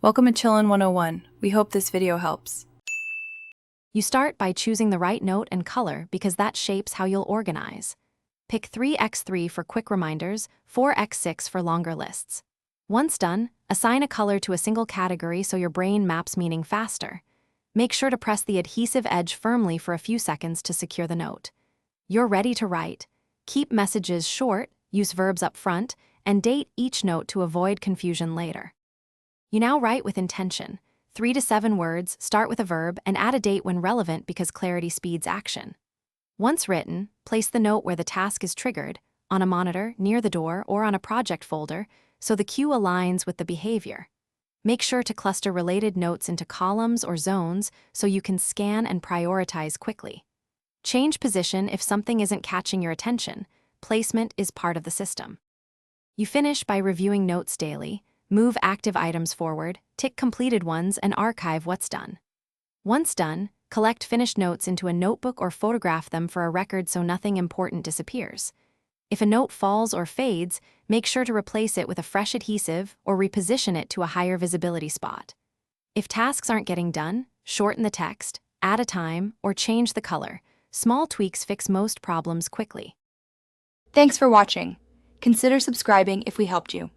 Welcome to Chillin' 101. We hope this video helps. You start by choosing the right note and color because that shapes how you'll organize. Pick 3x3 for quick reminders, 4x6 for longer lists. Once done, assign a color to a single category so your brain maps meaning faster. Make sure to press the adhesive edge firmly for a few seconds to secure the note. You're ready to write. Keep messages short, use verbs up front, and date each note to avoid confusion later. You now write with intention. 3 to 7 words, start with a verb, and add a date when relevant because clarity speeds action. Once written, place the note where the task is triggered, on a monitor, near the door, or on a project folder, so the cue aligns with the behavior. Make sure to cluster related notes into columns or zones so you can scan and prioritize quickly. Change position if something isn't catching your attention. Placement is part of the system. You finish by reviewing notes daily. Move active items forward, tick completed ones, and archive what's done. Once done, collect finished notes into a notebook or photograph them for a record so nothing important disappears. If a note falls or fades, make sure to replace it with a fresh adhesive or reposition it to a higher visibility spot. If tasks aren't getting done, shorten the text, add a time, or change the color. Small tweaks fix most problems quickly. Thanks for watching. Consider subscribing if we helped you.